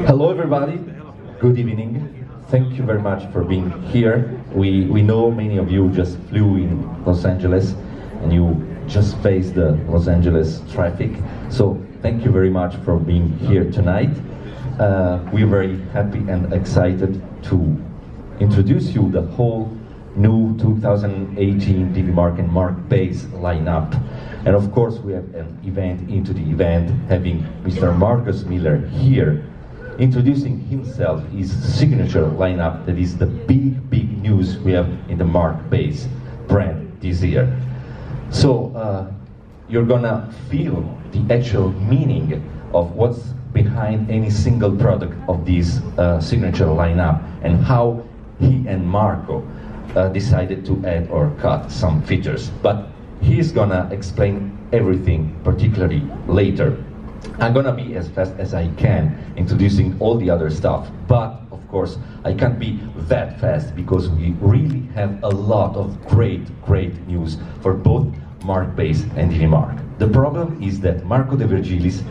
Hello everybody, good evening. Thank you very much for being here. We know many of you just flew in Los Angeles and you just faced the Los Angeles traffic. So thank you very much for being here tonight. We're very happy and excited to introduce you the whole new 2018 DV Mark and Mark Bass lineup. And of course we have an event into the event having Mr. Marcus Miller here introducing himself, his signature lineup that is the big news we have in the Mark Bass brand this year. So you're gonna feel the actual meaning of what's behind any single product of this signature lineup and how he and Marco decided to add or cut some features. But he's gonna explain everything particularly later. I'm gonna be as fast as I can introducing all the other stuff, but of course I can't be that fast because we really have a lot of great news for both Mark Bass and DV Mark. The problem is that Marco De Virgilis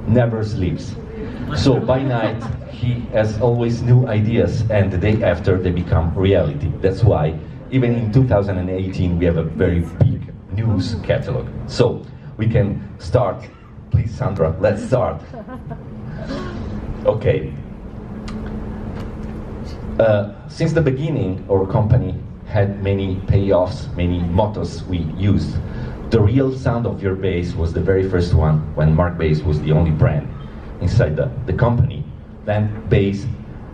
never sleeps. So by night he has always new ideas and the day after they become reality. That's why even in 2018 we have a very big news catalog. So we can start. Please, Sandra, let's start. Okay. Since the beginning, our company had many payoffs, many mottos we used. The real sound of your bass was the very first one when Mark Bass was the only brand inside the company. Then bass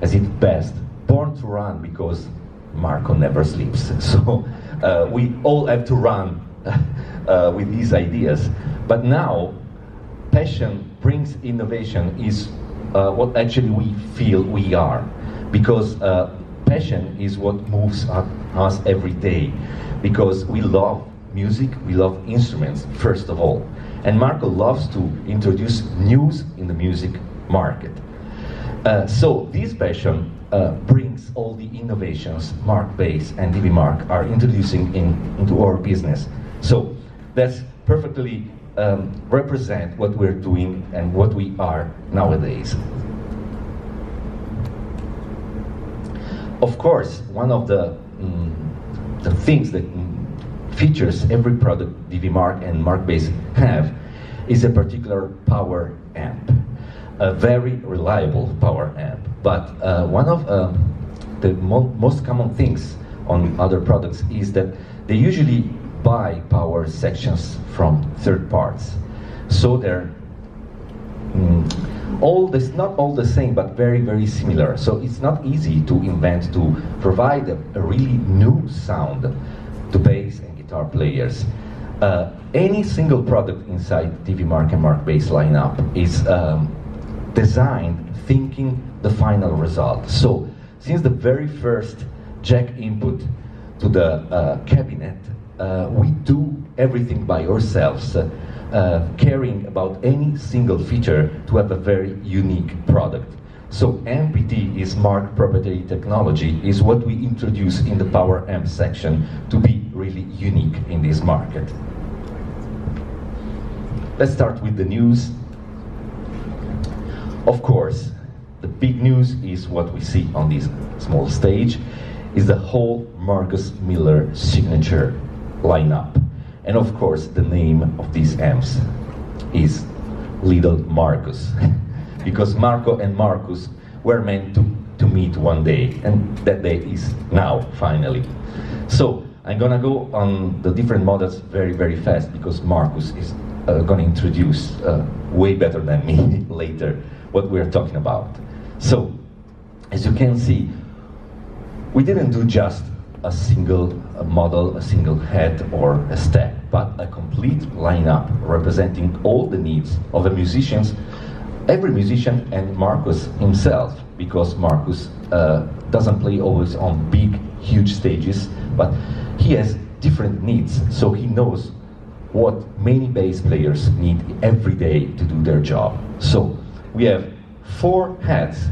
as its best, born to run because Marco never sleeps. So we all have to run with these ideas. But now, passion brings innovation is what actually we feel we are. Because passion is what moves us every day. Because we love music, we love instruments, first of all. And Marco loves to introduce news in the music market. So this passion brings all the innovations Mark Bass and DV Mark are introducing into our business. So that's perfectly represent what we're doing and what we are nowadays. Of course, one of the things that features every product DV Mark and Mark Bass have is a particular power amp. A very reliable power amp. But one of the most common things on other products is that they usually buy power sections from third parts. So they're not all the same, but very similar. So it's not easy to invent, to provide a really new sound to bass and guitar players. Any single product inside DV Mark and Mark Bass lineup is designed thinking the final result. So since the very first jack input to the cabinet, we do everything by ourselves, caring about any single feature to have a very unique product. So MPT is Mark proprietary technology, is what we introduce in the power amp section to be really unique in this market. Let's start with the news. Of course, the big news is what we see on this small stage, is the whole Marcus Miller signature lineup. And of course, the name of these amps is Little Marcus. Because Marco and Marcus were meant to meet one day, and that day is now, finally. So, I'm gonna go on the different models very fast, because Marcus is gonna introduce way better than me later what we're talking about. So, as you can see, we didn't do just a single model, a single head or a stack, but a complete lineup representing all the needs of the musicians, every musician and Marcus himself, because Marcus doesn't play always on big, huge stages, but he has different needs, so he knows what many bass players need every day to do their job. So we have 4 heads.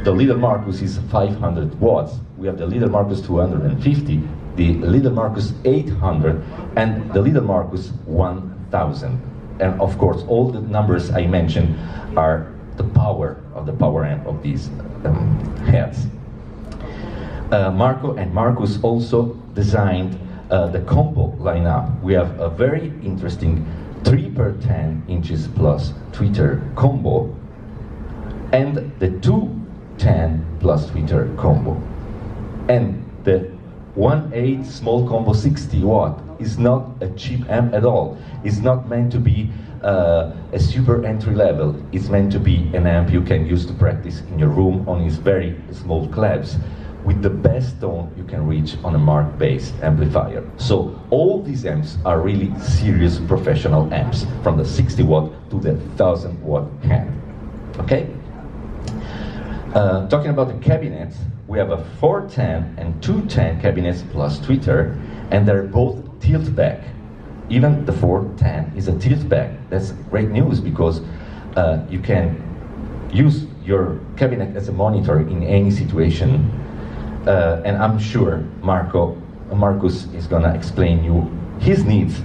The Little Marcus is 500 watts. We have the Little Marcus 250, the Little Marcus 800, and the Little Marcus 1000. and of course all the numbers I mentioned are the power of the power amp of these heads. Marco and Marcus also designed the combo lineup. We have a very interesting 3x10 inches plus tweeter combo and the 210 plus tweeter combo. And the 1.8 small combo 60 watt is not a cheap amp at all. It's not meant to be a super entry level. It's meant to be an amp you can use to practice in your room on its very small claps with the best tone you can reach on a Mark-based amplifier. So all these amps are really serious professional amps, from the 60 watt to the 1000 watt hand. Okay? Talking about the cabinets, we have a 410 and 210 cabinets plus tweeter, and they're both tilt back. Even the 410 is a tilt back. That's great news because you can use your cabinet as a monitor in any situation. And I'm sure Marcus is gonna explain you his needs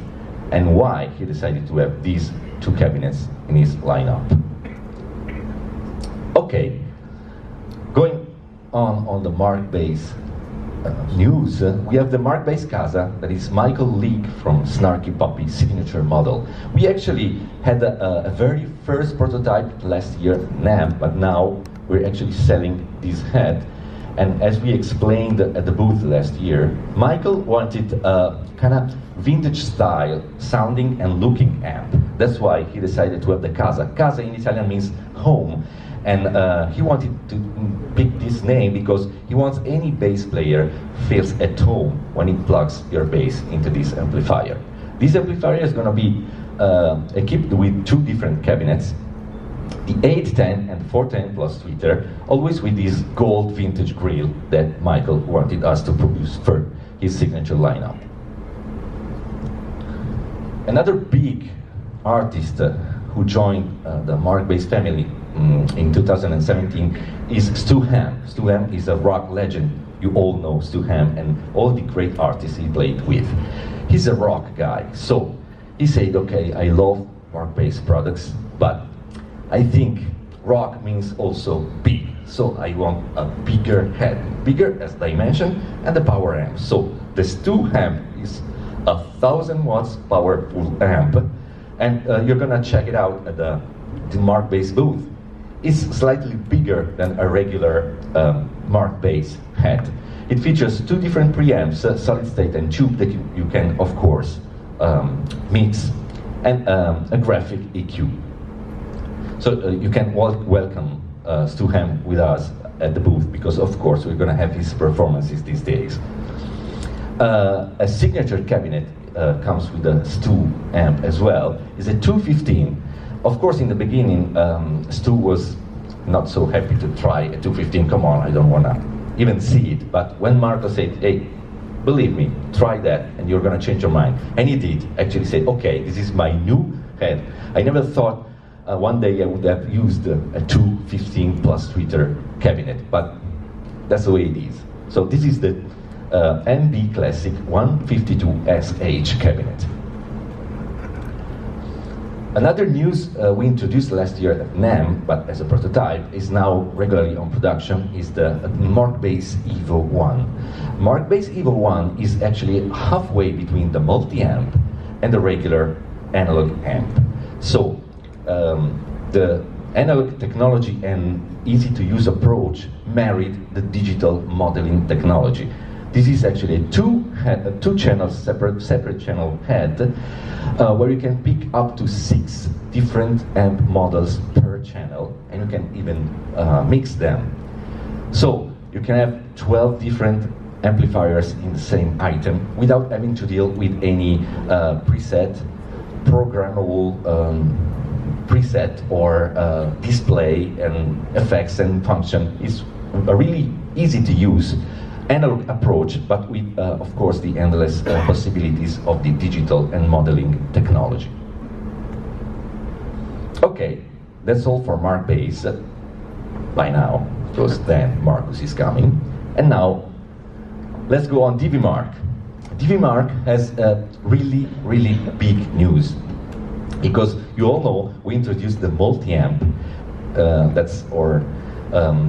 and why he decided to have these two cabinets in his lineup. Okay, going on the Mark-based news, we have the Mark-based Casa, that is Michael Leake from Snarky Puppy signature model. We actually had a very first prototype last year, NAMM, but now we're actually selling this head. And as we explained at the booth last year, Michael wanted a kind of vintage style sounding and looking amp. That's why he decided to have the Casa. Casa in Italian means home. And he wanted to pick this name because he wants any bass player feels at home when he plugs your bass into this amplifier. This amplifier is going to be equipped with two different cabinets, the 810 and 410 plus tweeter, always with this gold vintage grill that Michael wanted us to produce for his signature lineup. Another big artist who joined the Mark-based family in 2017 is Stu Hamm. Stu Hamm is a rock legend. You all know Stu Hamm and all the great artists he played with. He's a rock guy, so he said, okay, I love Mark-based products, but I think rock means also big, so I want a bigger head, bigger as dimension and the power amp. So the Stu Hamm is 1000 watts powerful amp, and you're gonna check it out at the Mark-based booth. It's slightly bigger than a regular Mark-based head. It features two different preamps, solid state and tube, that you can of course mix, and a graphic EQ. So you can welcome Stu Hamm with us at the booth, because of course we're going to have his performances these days. A signature cabinet comes with a Stu amp as well. It's a 215. Of course, in the beginning, Stu was not so happy to try a 215. Come on, I don't want to even see it. But when Marco said, hey, believe me, try that and you're going to change your mind. And he did actually say, okay, this is my new head. I never thought one day I would have used a 215 plus tweeter cabinet, but that's the way it is. So this is the NB Classic 152SH cabinet. Another news we introduced last year at NAMM, but as a prototype, is now regularly on production, is the Mark-based Evo 1. Mark-based Evo 1 is actually halfway between the multi-amp and the regular analog amp. So the analog technology and easy-to-use approach married the digital modeling technology. This is actually a two-channel separate channel head where you can pick up to 6 different amp models per channel, and you can even mix them. So you can have 12 different amplifiers in the same item without having to deal with any preset, programmable preset or display and effects and function. It's a really easy to use analog approach, but with of course the endless possibilities of the digital and modeling technology. Okay, that's all for Mark Bass by now, because then Marcus is coming. And now let's go on DV Mark. DV Mark has really big news. Because you all know we introduced the multi-amp, that's our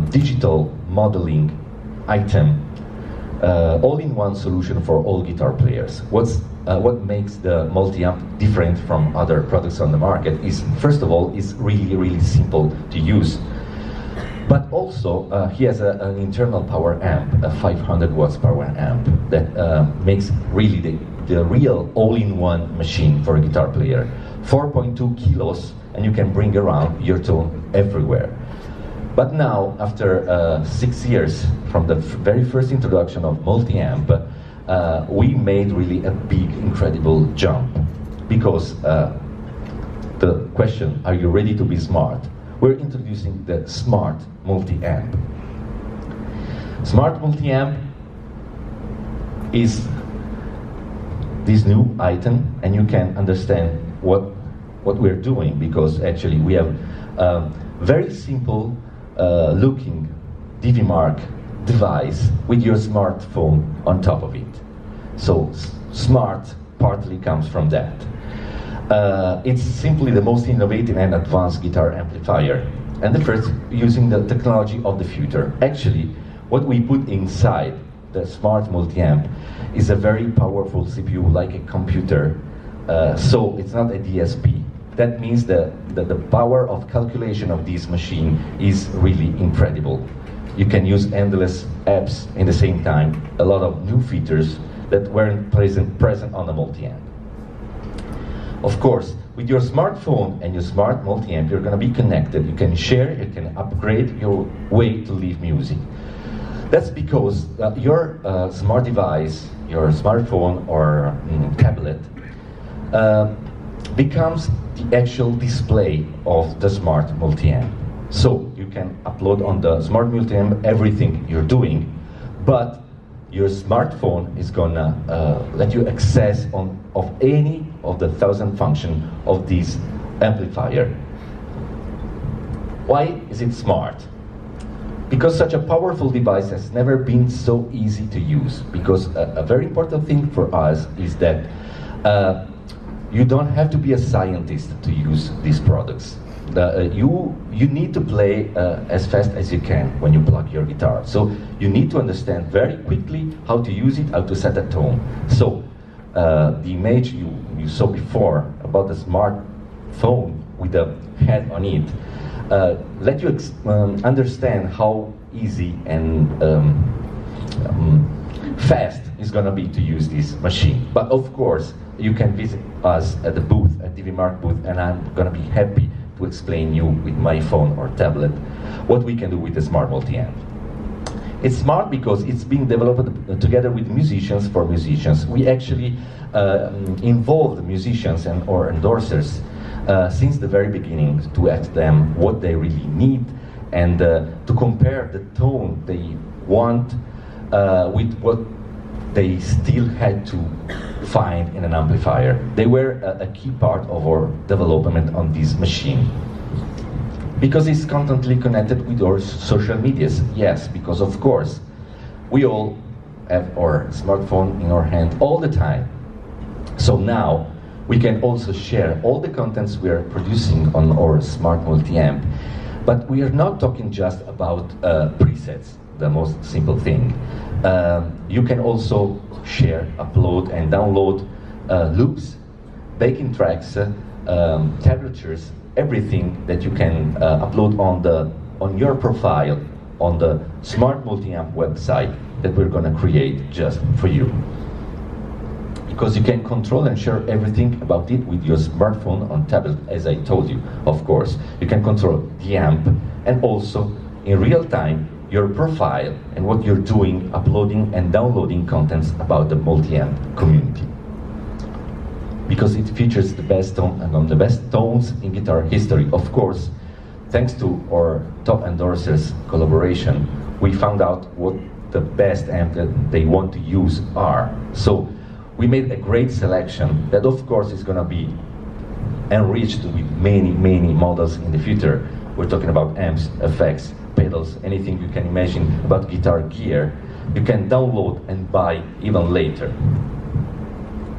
digital modeling item, all-in-one solution for all guitar players. What makes the multi-amp different from other products on the market is, first of all, it's really simple to use. But also, he has an internal power amp, a 500 watts power amp, that makes really the real all-in-one machine for a guitar player. 4.2 kilos, and you can bring around your tone everywhere. But now, after 6 years from the very first introduction of multi-amp, we made really a big, incredible jump. Because the question, are you ready to be smart? We're introducing the Smart Multi-Amp. Smart Multi-Amp is this new item, and you can understand what we're doing, because actually we have very simple looking DV Mark device with your smartphone on top of it. So smart partly comes from that. It's simply the most innovative and advanced guitar amplifier, and the first using the technology of the future. Actually, what we put inside the Smart Multi-Amp is a very powerful CPU, like a computer. So it's not a DSP. That means that the power of calculation of this machine is really incredible. You can use endless apps in the same time, a lot of new features that weren't present on the multi-amp. Of course, with your smartphone and your Smart Multi-Amp, you're going to be connected. You can share, you can upgrade your way to leave music. That's because your smart device, your smartphone or tablet, becomes the actual display of the Smart Multi-Amp. So you can upload on the Smart Multi-Amp everything you're doing, but your smartphone is gonna let you access of any of the 1,000 functions of this amplifier. Why is it smart? Because such a powerful device has never been so easy to use. Because a very important thing for us is that you don't have to be a scientist to use these products. You need to play as fast as you can when you plug your guitar. So you need to understand very quickly how to use it, how to set a tone. So the image you saw before about the smartphone with the head on it, let you understand how easy and fast it's going to be to use this machine. But of course, you can visit us at the booth, at DV Mark booth, and I'm going to be happy to explain you with my phone or tablet what we can do with the Smart Multi-Amp. It's smart because it's being developed together with musicians for musicians. We actually involved musicians and or endorsers since the very beginning to ask them what they really need and to compare the tone they want with what they still had to find in an amplifier. They were a key part of our development on this machine. Because it's constantly connected with our social medias. Yes, because of course, we all have our smartphone in our hand all the time. So now, we can also share all the contents we are producing on our Smart Multi-Amp. But we are not talking just about presets, the most simple thing. You can also share, upload and download loops, backing tracks, tablatures, everything that you can upload on your profile on the Smart Multi-Amp website that we're going to create just for you. Because you can control and share everything about it with your smartphone on tablet, as I told you, of course. You can control the amp and also in real time your profile and what you're doing, uploading and downloading contents about the multi-amp community. Because it features the best tone and on the best tones in guitar history. Of course, thanks to our top endorsers collaboration, we found out what the best amp that they want to use are. So we made a great selection that of course is going to be enriched with many models in the future. We're talking about amps, effects, pedals, anything you can imagine about guitar gear, you can download and buy even later.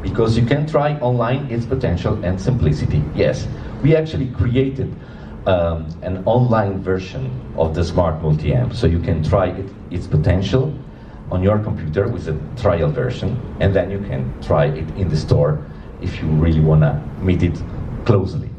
because you can try online its potential and simplicity. Yes, we actually created an online version of the Smart Multi-Amp, so you can try its potential on your computer with a trial version, and then you can try it in the store if you really want to meet it closely.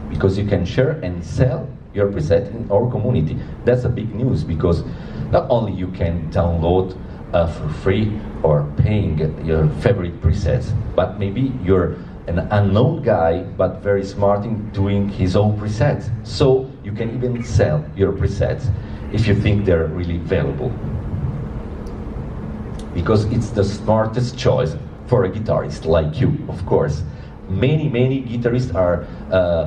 Because you can share and sell your preset in our community. That's a big news, because not only you can download for free or paying your favorite presets, but maybe you're an unknown guy but very smart in doing his own presets. So you can even sell your presets if you think they're really valuable. Because it's the smartest choice for a guitarist like you, of course. Many guitarists are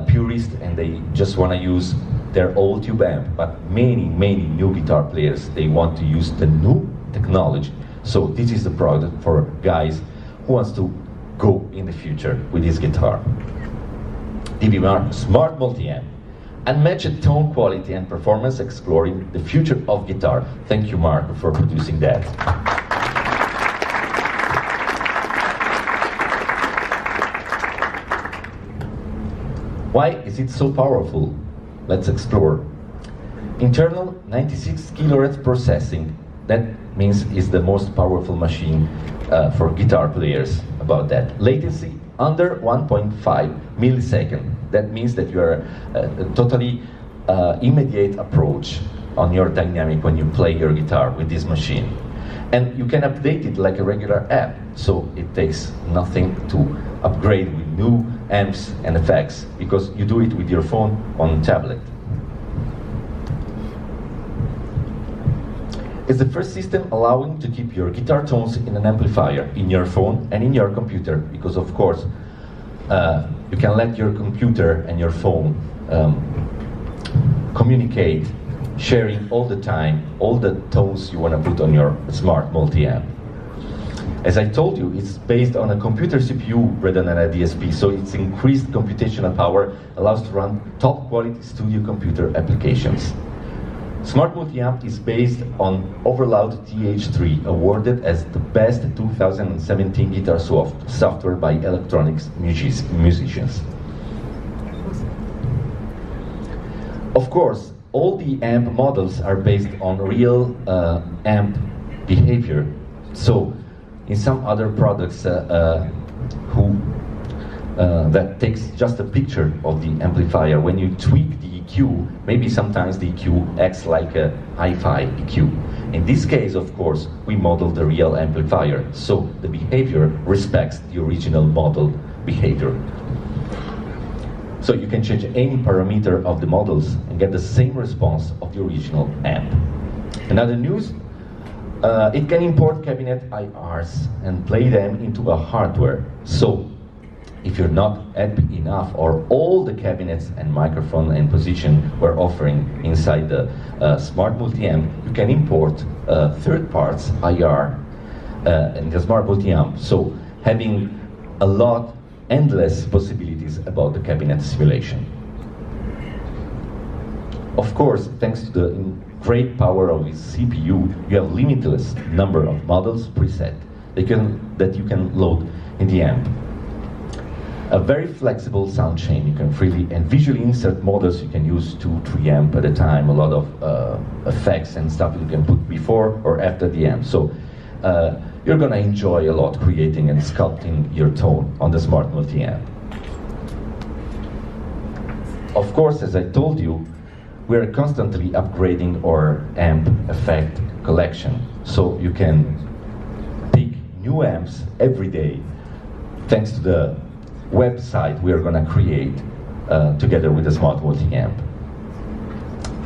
purists and they just want to use their old tube amp, but many new guitar players, they want to use the new technology. So this is the product for guys who wants to go in the future with this guitar. DB Smart Multi-Amp. Unmatched tone quality and performance, exploring the future of guitar. Thank you, Marco, for producing that. Why is it so powerful? Let's explore. Internal 96 kHz processing. That means it's the most powerful machine for guitar players about that. Latency under 1.5 millisecond. That means that you are a totally immediate approach on your dynamic when you play your guitar with this machine. And you can update it like a regular app, so it takes nothing to upgrade with new amps and effects, because you do it with your phone on tablet. It's the first system allowing to keep your guitar tones in an amplifier, in your phone and in your computer, because of course you can let your computer and your phone communicate, sharing all the time all the tones you want to put on your Smart Multi-Amp. As I told you, it's based on a computer CPU rather than a DSP, so its increased computational power allows to run top quality studio computer applications. Smart Multi-Amp is based on Overloud TH3, awarded as the best 2017 guitar software by electronics musicians. Of course, all the amp models are based on real amp behavior. So, in some other products that takes just a picture of the amplifier, when you tweak the EQ, maybe sometimes the EQ acts like a hi-fi EQ. In this case, of course, we model the real amplifier, so the behavior respects the original model behavior. So you can change any parameter of the models and get the same response of the original amp. Another news, it can import cabinet IRs and play them into a hardware. So if you're not happy enough, or all the cabinets and microphone and position we're offering inside the Smart Multi-Amp, you can import third parts IR in the Smart Multi-Amp. So having a lot, endless possibilities about the cabinet simulation. Of course, thanks to the great power of its CPU, you have limitless number of models preset that you can load in the amp. A very flexible sound chain, you can freely and visually insert models. You can use 2-3 amp at a time, a lot of effects and stuff you can put before or after the amp. So you're gonna enjoy a lot creating and sculpting your tone on the Smart Multi-Amp. Of course, as I told you, we're constantly upgrading our amp effect collection, so you can pick new amps every day thanks to the website we are going to create together with the Smart Multi-Amp.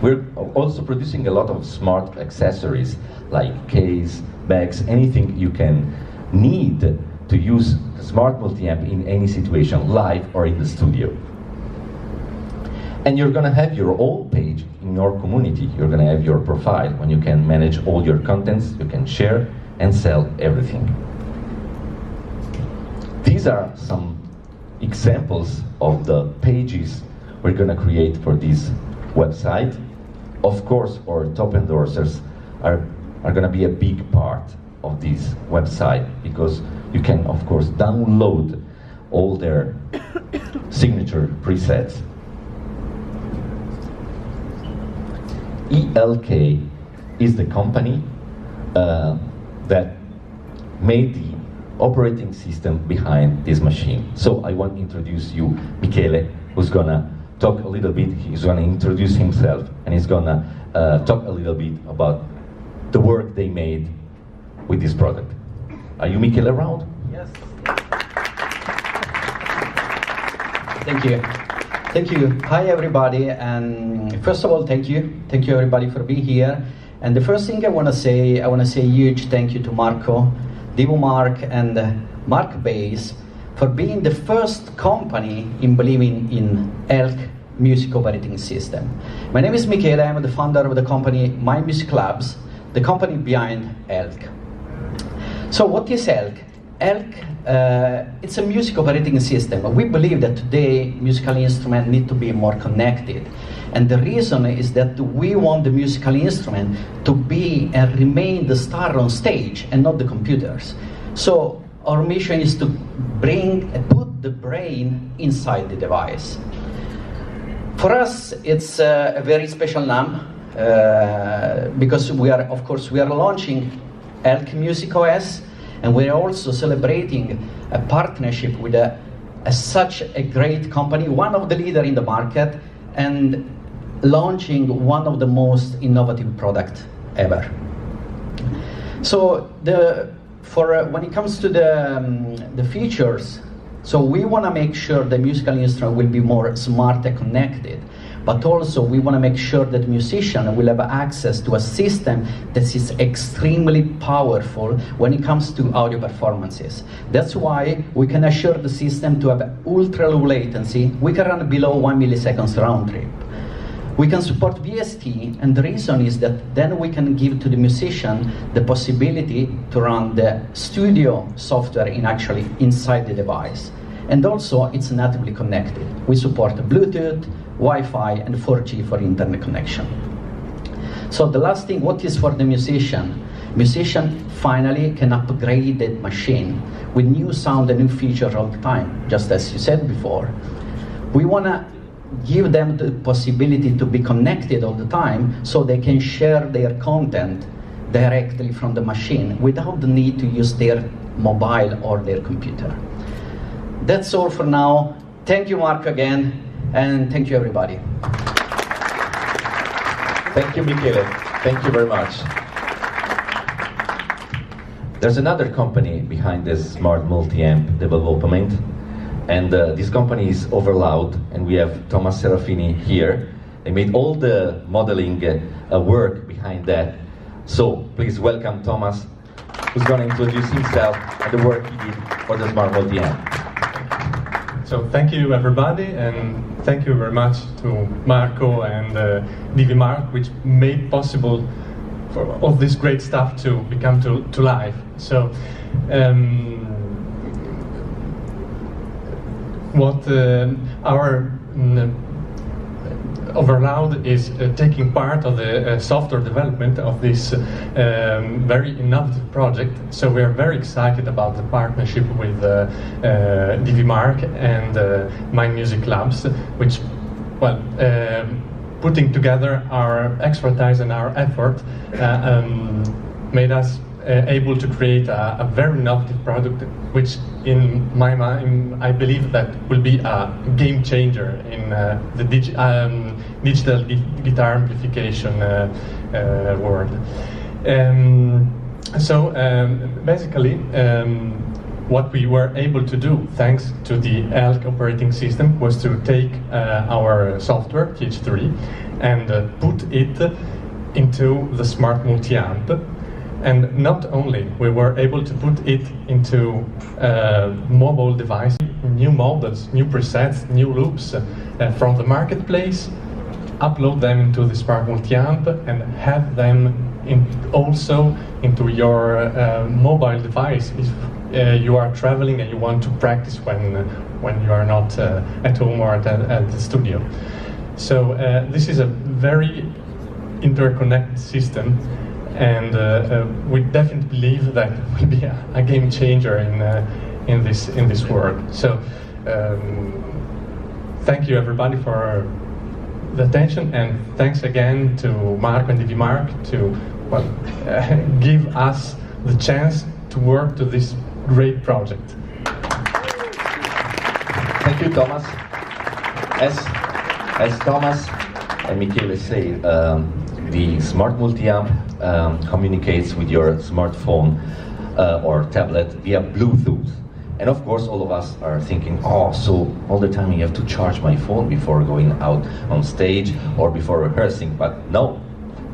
We're also producing a lot of smart accessories like case, bags, anything you can need to use the Smart Multi-Amp in any situation, live or in the studio. And you're going to have your own page in your community. You're going to have your profile when you can manage all your contents, you can share and sell everything. These are some examples of the pages we're going to create for this website. Of course, our top endorsers are going to be a big part of this website, because You can, of course, download all their signature presets. ELK is the company that made the operating system behind this machine. So I want to introduce you Michele, who's gonna talk a little bit. He's gonna introduce himself, and he's gonna talk a little bit about the work they made with this product. Are you Michele around? Yes. Thank you. Thank you. Hi everybody, and first of all, thank you. Thank you everybody for being here. And the first thing I want to say a huge thank you to Marco, Divo Mark, and Mark Bass for being the first company in believing in ELK music operating system. My name is Michele. I'm the founder of the company My Music Labs, the company behind ELK. So what is ELK? ELK, it's a music operating system. We believe that today musical instruments need to be more connected. And the reason is that we want the musical instrument to be and remain the star on stage and not the computers. So our mission is to put the brain inside the device. For us, it's a very special NAMM because we are launching ELK Music OS, and we're also celebrating a partnership with such a great company, one of the leaders in the market, and launching one of the most innovative products ever. So when it comes to the features, so we want to make sure the musical instrument will be more smart and connected, but also we want to make sure that the musician will have access to a system that is extremely powerful when it comes to audio performances. That's why we can assure the system to have ultra low latency. We can run below 1 millisecond round trip. We can support VST, and the reason is that then we can give to the musician the possibility to run the studio software actually inside the device. And also it's natively connected. We support Bluetooth, Wi-Fi, and 4G for internet connection. So the last thing, what is for the musician? Musician finally can upgrade the machine with new sound and new features all the time, just as you said before. We want to give them the possibility to be connected all the time so they can share their content directly from the machine without the need to use their mobile or their computer. That's all for now. Thank you, Mark, again, and thank you, everybody. Thank you, Michele. Thank you very much. There's another company behind this smart multi-amp development, and this company is Overloud, and we have Thomas Serafini here. They made all the modeling work behind that. So please welcome Thomas, who's going to introduce himself and the work he did for the smart multi-amp. So thank you everybody, and thank you very much to Marco and Divi Mark, which made possible for all this great stuff to become to life. So what our Overloud is taking part of the software development of this very innovative project. So we are very excited about the partnership with Divi Mark and My Music Labs, which, well, putting together our expertise and our effort made us able to create a very innovative product, which in my mind, I believe that will be a game changer in the digital guitar amplification world. Basically, what we were able to do, thanks to the ELK operating system, was to take our software, TH3, and put it into the smart multi-amp. And not only we were able to put it into mobile devices, new models, new presets, new loops from the marketplace, upload them into the smart multi-amp, and have them also into your mobile device if you are traveling and you want to practice when you are not at home or at the studio. So this is a very interconnected system, and we definitely believe that it will be a game changer in this world. So thank you everybody for the attention, and thanks again to Marco and DVMark to give us the chance to work to this great project. Thank you, Thomas. As Thomas and Michele say, the smart multi-amp communicates with your smartphone or tablet via Bluetooth. And of course, all of us are thinking, oh, so all the time I have to charge my phone before going out on stage or before rehearsing. But no,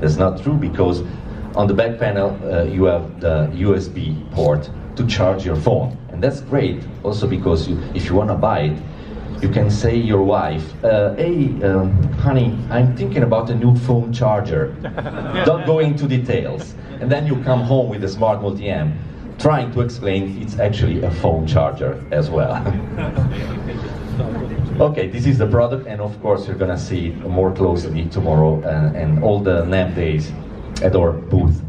that's not true, because on the back panel you have the USB port to charge your phone. And that's great, also because if you want to buy it, you can say your wife, hey, honey, I'm thinking about a new phone charger. Don't go into details. And then you come home with a smart multi-amp, trying to explain it's actually a phone charger as well. Okay, this is the product, and of course you're gonna see it more closely tomorrow and all the NAMM days at our booth.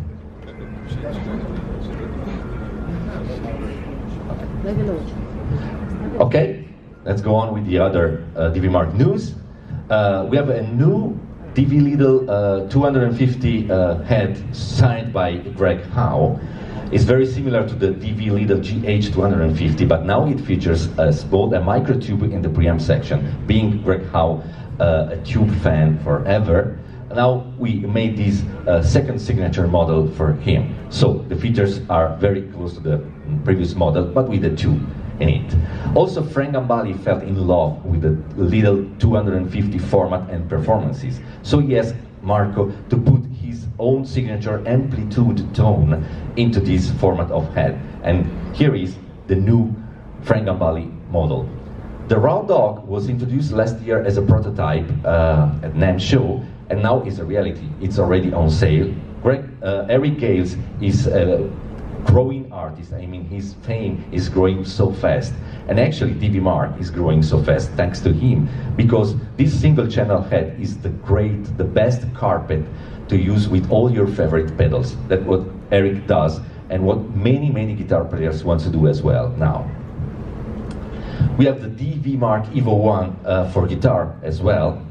Okay, let's go on with the other DVMark news. We have a new DV Lidl 250 head signed by Greg Howe. It's very similar to the DV Lidl GH250, but now it features both a micro tube in the preamp section. Being Greg Howe a tube fan forever, now we made this second signature model for him. So the features are very close to the previous model, but with a tube in it. Also, Frank Gambale fell in love with the Lidl 250 format and performances. So he asked Marco to put his own signature amplitude tone into this format of head. And here is the new Frank Gambale model. The Raw Dog was introduced last year as a prototype at NAMM show, and now it's a reality. It's already on sale. Eric Gales is a growing artist. I mean, his fame is growing so fast. And actually, DVMark is growing so fast thanks to him, because this single channel head is the best carpet to use with all your favorite pedals. That's what Eric does, and what many guitar players want to do as well now. We have the DVMark Evo 1 for guitar as well.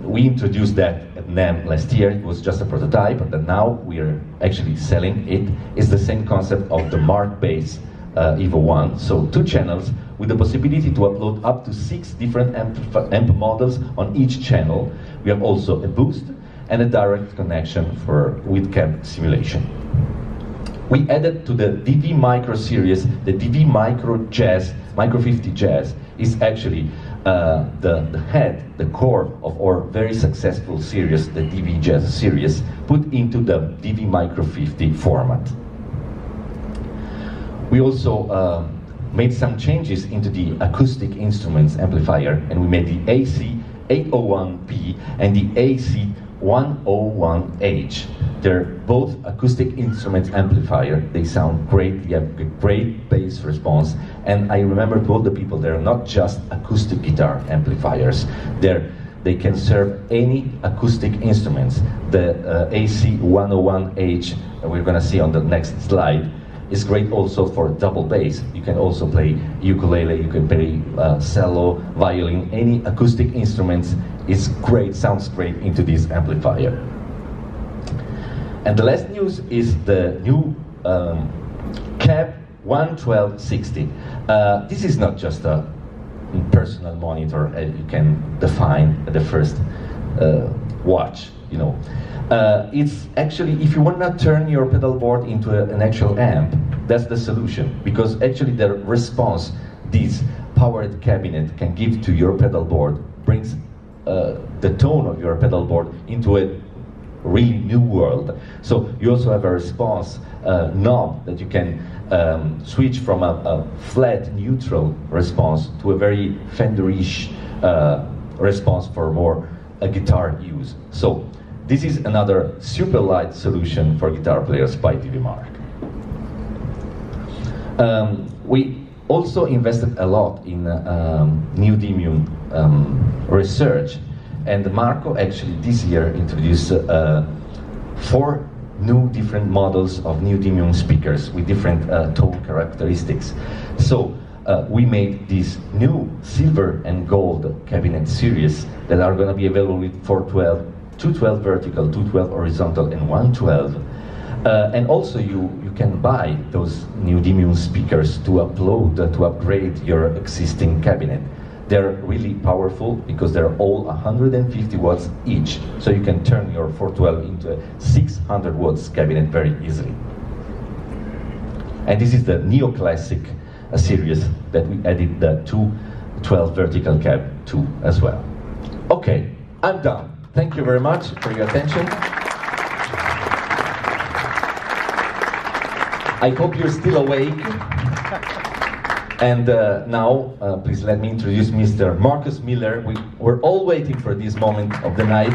We introduced that at NAMM last year. It was just a prototype, but now we are actually selling it. It's the same concept of the Mark Bass Evo 1, so 2 channels with the possibility to upload up to 6 different amp models on each channel. We have also a boost and a direct connection with cab simulation. We added to the DV Micro series the DV Micro 50 Jazz. Is actually the head, the core of our very successful series, the DV Jazz series, put into the DV Micro 50 format. We also made some changes into the acoustic instruments amplifier, and we made the AC801P and the AC101H. They're both acoustic instruments amplifier. They sound great, they have a great bass response, and I remember to all the people, they're not just acoustic guitar amplifiers. They can serve any acoustic instruments. The AC101H, we're gonna see on the next slide, is great also for double bass. You can also play ukulele, you can play cello, violin, any acoustic instruments. It's great, sounds great into this amplifier. And the last news is the new Cab 11260. This is not just a personal monitor you can define at the first watch, you know. It's actually, if you want to turn your pedal board into an actual amp, that's the solution, because actually the response this powered cabinet can give to your pedal board brings the tone of your pedal board into a really new world. So you also have a response knob that you can switch from a flat neutral response to a very Fenderish response for more guitar use. So this is another super light solution for guitar players by DVMark. We also invested a lot in neodymium research, and Marco actually this year introduced 4 new different models of neodymium speakers with different tone characteristics. So we made these new silver and gold cabinet series that are going to be available with 412, 212 vertical, 212 horizontal, and 112. And also you can buy those neodymium speakers to upgrade your existing cabinet. They're really powerful because they're all 150 watts each, so you can turn your 412 into a 600 watts cabinet very easily. And this is the neoclassic series that we added the 212 vertical cab to as well. Okay, I'm done. Thank you very much for your attention. I hope you're still awake. And now, please let me introduce Mr. Marcus Miller. We're all waiting for this moment of the night.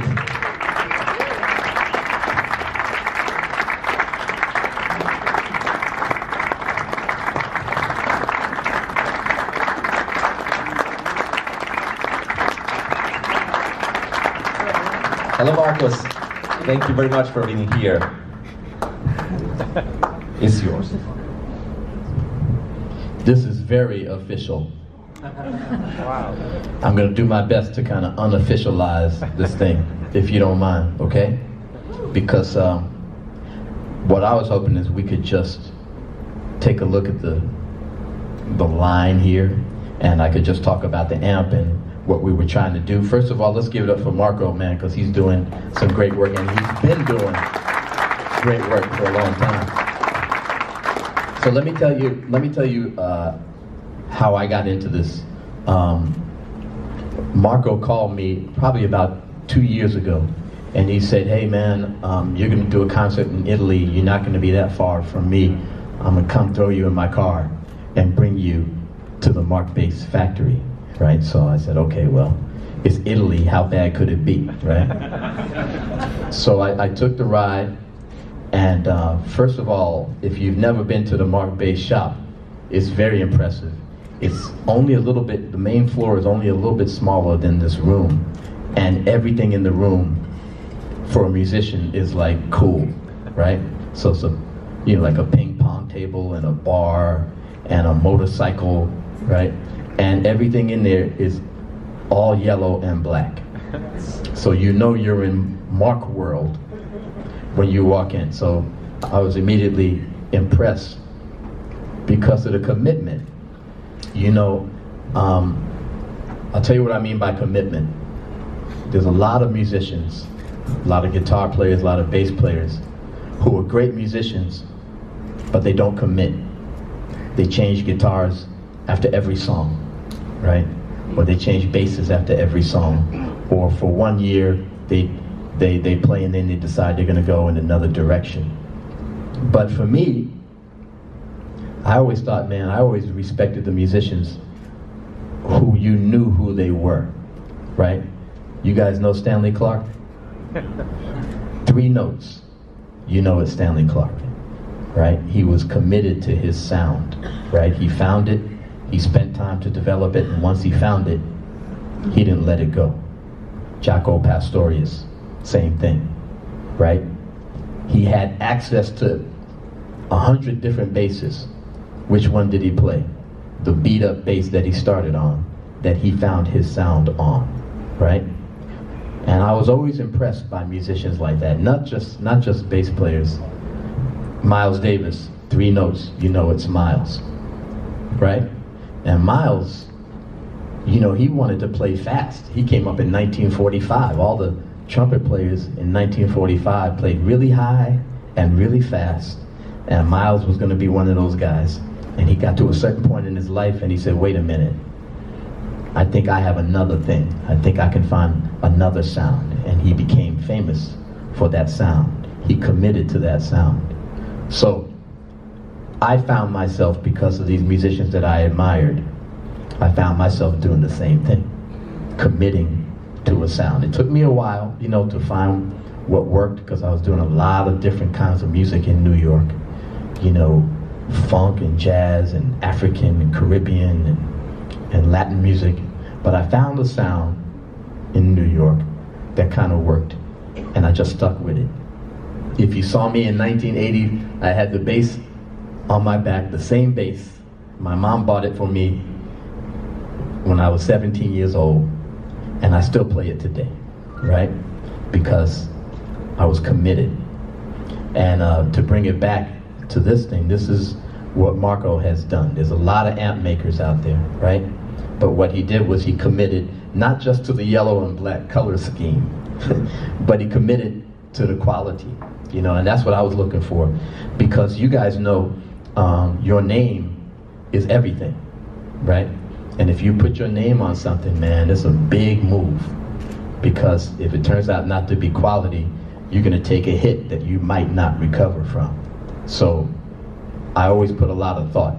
Hello, Marcus. Thank you very much for being here. It's yours. This is very official. Wow. I'm going to do my best to kind of unofficialize this thing, if you don't mind, okay? Because what I was hoping is we could just take a look at the line here, and I could just talk about the amp and what we were trying to do. First of all, let's give it up for Marco, man, because he's doing some great work, and he's been doing great work for a long time. So let me tell you how I got into this. Marco called me probably about 2 years ago, and he said, "Hey man, you're going to do a concert in Italy. You're not going to be that far from me. I'm going to come throw you in my car and bring you to the Mark Bass factory." Right? So I said, okay, well, it's Italy. How bad could it be, right? So I took the ride. And first of all, if you've never been to the Mark Bax-shop, it's very impressive. It's only a little bit, the main floor is only a little bit smaller than this room. And everything in the room for a musician is like cool, right? So it's like a ping pong table and a bar and a motorcycle, right? And everything in there is all yellow and black. So you know you're in Mark world when you walk in. So I was immediately impressed because of the commitment. I'll tell you what I mean by commitment. There's a lot of musicians, a lot of guitar players, a lot of bass players who are great musicians, but they don't commit. They change guitars after every song, right? Or they change basses after every song. Or for 1 year, they play and then they decide they're going to go in another direction. But for me, I always thought, man, I always respected the musicians who you knew who they were, right? You guys know Stanley Clarke? 3 notes, you know it's Stanley Clarke, right? He was committed to his sound, right? He found it, he spent time to develop it, and once he found it, he didn't let it go. Jaco Pastorius, same thing, right? He had access to 100 different basses. Which one did he play? The beat up bass that he started on, that he found his sound on, right? And I was always impressed by musicians like that, not just bass players. Miles Davis, 3 notes, you know it's Miles, right? And Miles, he wanted to play fast. He came up in 1945. All the trumpet players in 1945 played really high and really fast, and Miles was going to be one of those guys. And he got to a certain point in his life and he said, wait a minute, I think I have another thing. I think I can find another sound. And he became famous for that sound. He committed to that sound. So I found myself, because of these musicians that I admired, I found myself doing the same thing, committing to a sound. It took me a while, to find what worked, because I was doing a lot of different kinds of music in New York, funk and jazz and African and Caribbean and Latin music. But I found a sound in New York that kind of worked, and I just stuck with it. If you saw me in 1980, I had the bass on my back, the same bass. My mom bought it for me when I was 17 years old, and I still play it today, right? Because I was committed. And to bring it back to this thing, this is what Marco has done. There's a lot of amp makers out there, right? But what he did was he committed not just to the yellow and black color scheme, but he committed to the quality, you know, and that's what I was looking for. Because you guys know your name is everything, right? And if you put your name on something, man, it's a big move. Because if it turns out not to be quality, you're gonna take a hit that you might not recover from. So I always put a lot of thought.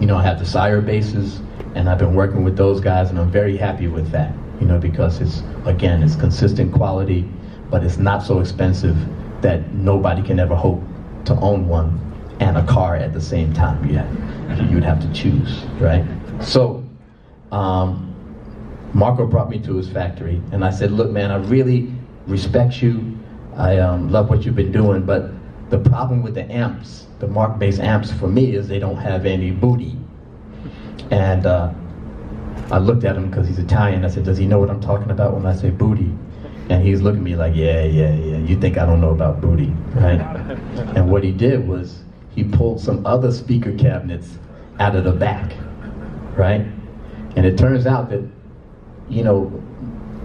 You know, I have the Sire basses, and I've been working with those guys, and I'm very happy with that. You know, because it's, again, it's consistent quality, but it's not so expensive that nobody can ever hope to own one and a car at the same time. You'd have to choose, right? So, Marco brought me to his factory, and I said, look, man, I really respect you. I love what you've been doing, but the problem with the amps, the Mark-based amps for me, is they don't have any booty. And I looked at him because he's Italian. I said, does he know what I'm talking about when I say booty? And he's looking at me like, yeah, you think I don't know about booty, right? And what he did was he pulled some other speaker cabinets out of the back, right? And it turns out that, you know,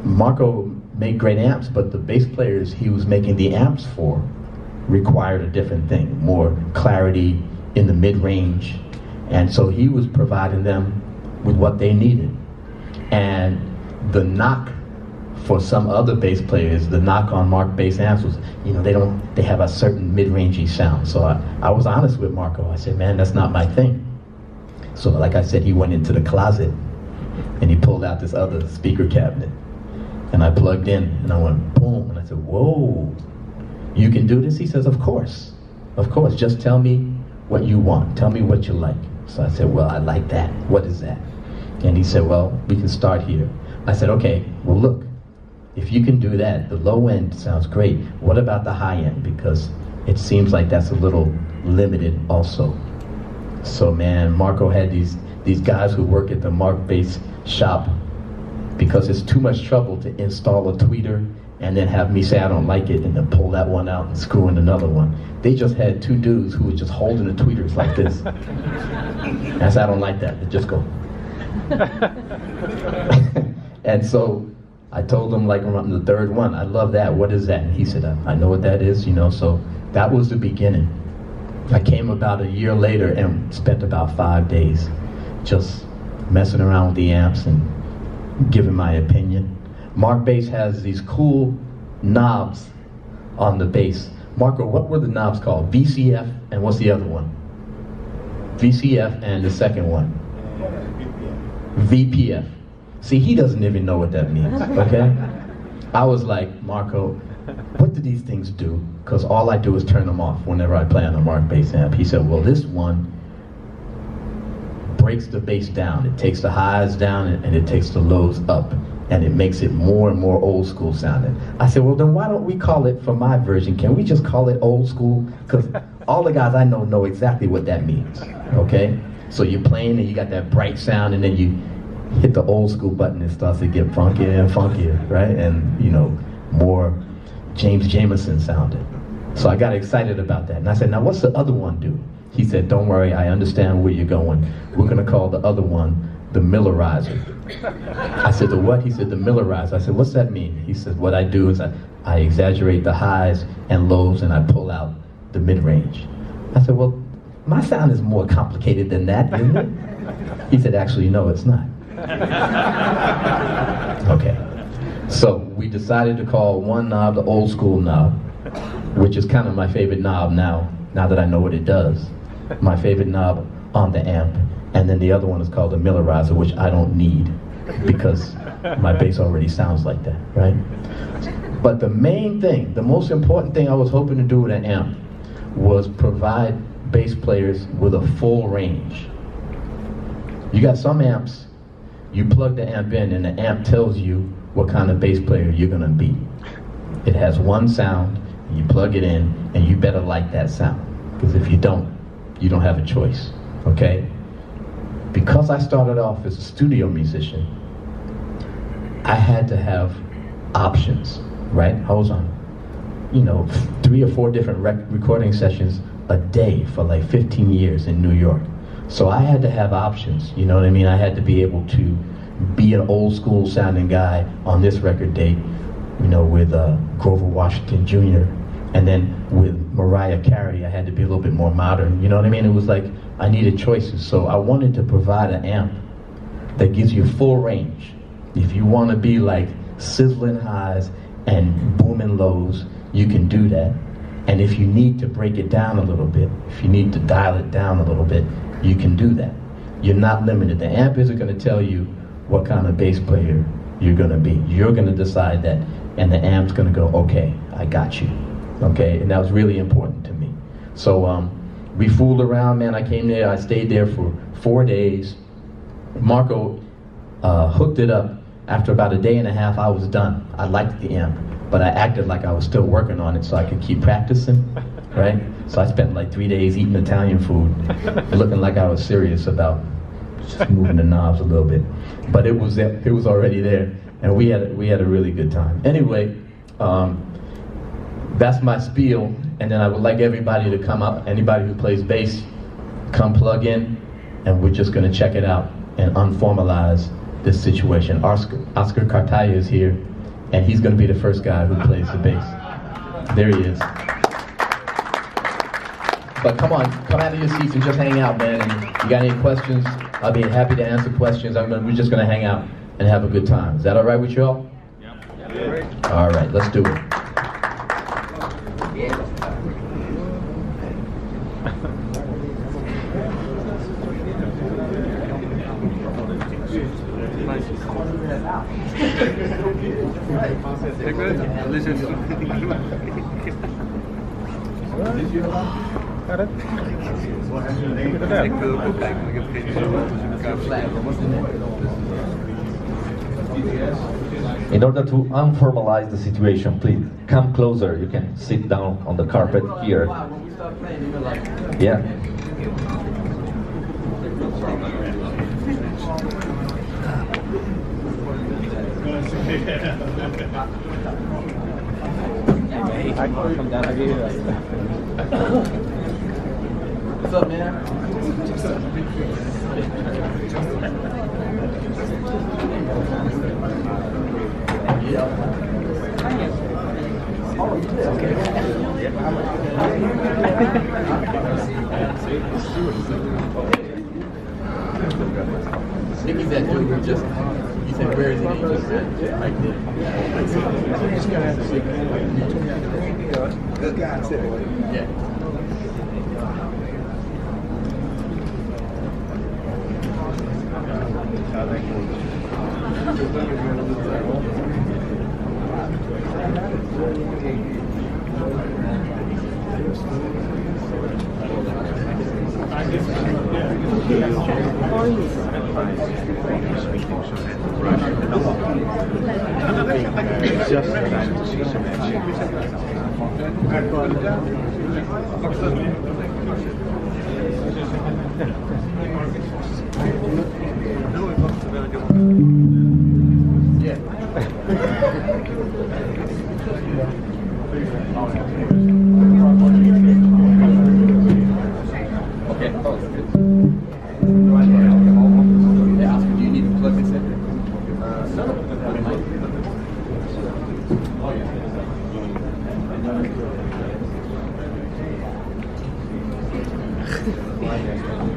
Marco made great amps, but the bass players he was making the amps for required a different thing, more clarity in the mid-range. And so he was providing them with what they needed. And the knock for some other bass players, the knock on Mark bass amps was, you know, they have a certain mid-rangey sound. So I was honest with Marco. I said, man, that's not my thing. So like I said, he went into the closet and he pulled out this other speaker cabinet. And I plugged in and I went boom, and I said, whoa, you can do this? He says, of course, just tell me what you want, tell me what you like. So I said, well, I like that, what is that? And he said, well, we can start here. I said, okay, well look, if you can do that, the low end sounds great. What about the high end? Because it seems like that's a little limited also. So man, Marco had these guys who work at the Bax-shop, because it's too much trouble to install a tweeter and then have me say I don't like it and then pull that one out and screw in another one. They just had two dudes who were just holding the tweeters like this. And I said, I don't like that, just go. And so I told him, like, on the third one, I love that, what is that? And he said, I know what that is, you know. So that was the beginning. I came about a year later and spent about 5 days just messing around with the amps and giving my opinion. Mark Bass has these cool knobs on the bass. Marco, what were the knobs called? VCF, and what's the other one? VCF, and the second one? VPF. See, he doesn't even know what that means, okay? I was like, Marco, what do these things do? Because all I do is turn them off whenever I play on a Mark Bass amp. He said, well, this one breaks the bass down. It takes the highs down and it takes the lows up, and it makes it more and more old school sounding. I said, well, then why don't we call it, for my version, can we just call it old school? Because all the guys I know exactly what that means, okay? So you're playing and you got that bright sound, and then you hit the old school button, it starts to get funkier and funkier, right? And, you know, more James Jamerson sounding. So I got excited about that. And I said, now what's the other one do? He said, don't worry, I understand where you're going. We're gonna call the other one the Millerizer. I said, the what? He said, the Millerizer. I said, what's that mean? He said, what I do is I exaggerate the highs and lows and I pull out the mid-range. I said, well, my sound is more complicated than that, isn't it? He said, actually, no, it's not. Okay. So we decided to call one knob the old school knob, which is kind of my favorite knob now that I know what it does. My favorite knob on the amp. And then the other one is called the Millerizer, which I don't need because my bass already sounds like that, right? But the main thing, the most important thing I was hoping to do with an amp was provide bass players with a full range. You got some amps, you plug the amp in and the amp tells you what kind of bass player you're gonna be. It has one sound You plug it in, and you better like that sound. Because if you don't have a choice, okay? Because I started off as a studio musician, I had to have options, right? I was on, 3 or 4 different recording sessions a day for like 15 years in New York. So I had to have options, you know what I mean? I had to be able to be an old school sounding guy on this record date, with Grover Washington Jr. And then with Mariah Carey, I had to be a little bit more modern, you know what I mean? It was like I needed choices. So I wanted to provide an amp that gives you full range. If you want to be like sizzling highs and booming lows, you can do that. And if you need to break it down a little bit, if you need to dial it down a little bit, you can do that. You're not limited. The amp isn't going to tell you what kind of bass player you're going to be. You're going to decide that, and the amp's going to go, okay, I got you. Okay, and that was really important to me. So we fooled around, man. I came there, I stayed there for 4 days. Marco hooked it up. After about a day and a half, I was done. I liked the amp, but I acted like I was still working on it so I could keep practicing, right? So I spent like 3 days eating Italian food, looking like I was serious about just moving the knobs a little bit. But it was already there, and we had a really good time. Anyway, that's my spiel, and then I would like everybody to come up, anybody who plays bass, come plug in, and we're just gonna check it out and unformalize this situation. Oscar Cartaya is here, and he's gonna be the first guy who plays the bass. There he is. But come on, come out of your seats and just hang out, man. And you got any questions? I'll be happy to answer questions. We're just gonna hang out and have a good time. Is that all right with you all? Yeah. All right, let's do it. In order to unformalize the situation, please come closer. You can sit down on the carpet here. Yeah. What's up, man? Maybe that dude who just, he said, where is he? He just said, right there. Good guy, too. Yeah. Just time to see some action.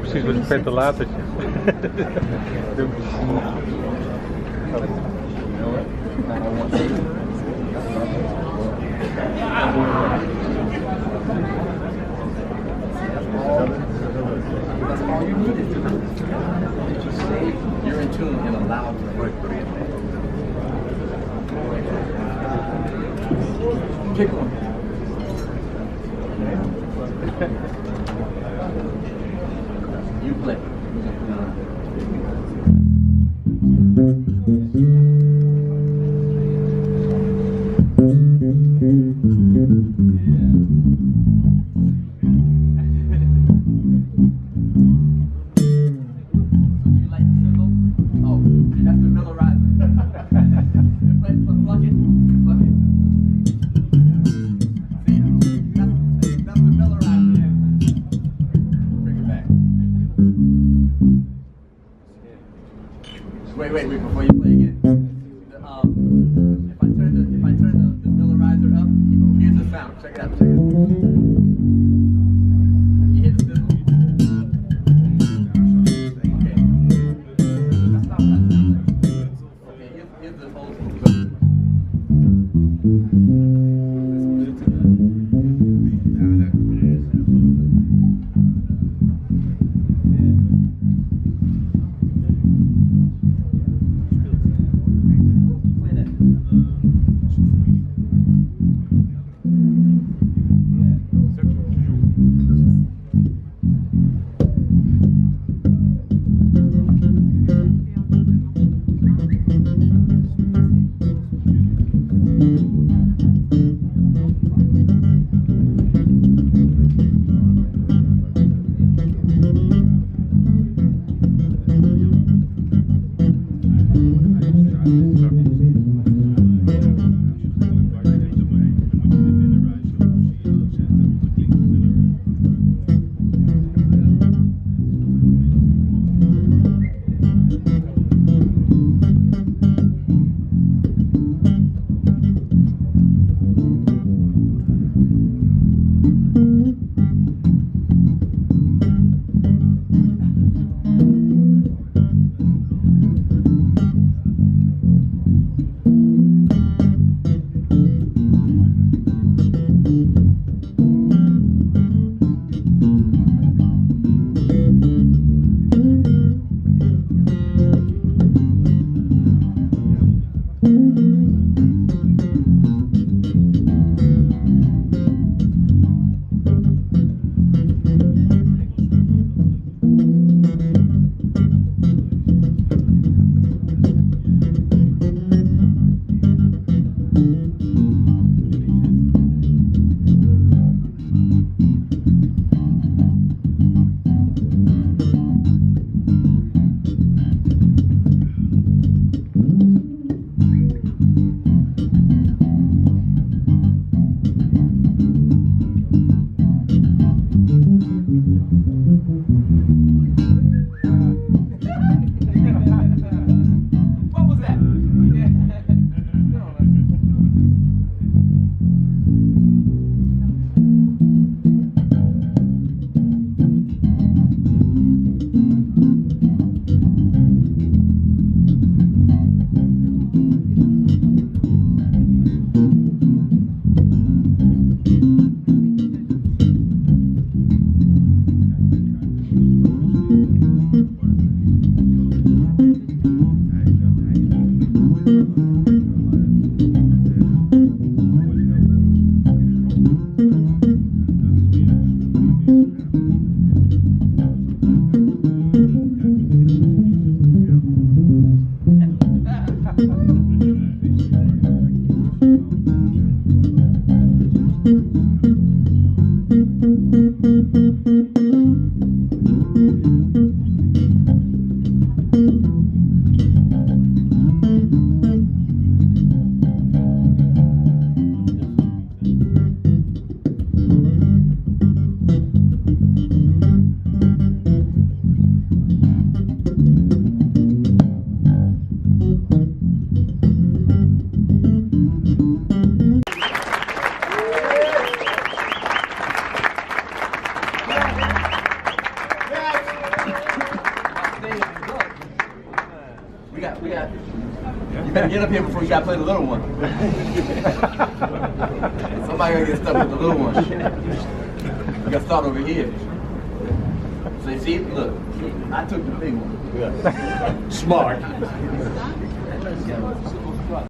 Precies met een ventilatortje. You're in tune in a loud way. Pick one. You play. wait, before you play again. If I turn the millerizer up, here's the sound. Check it out, check it out. You hear the sizzle? Okay. That's not what that sounds like. Okay, here's the whole thing. You better get up here before you gotta play the little one. Somebody gonna get stuck with the little one. You gotta start over here. So you see, look, I took the big one. Smart.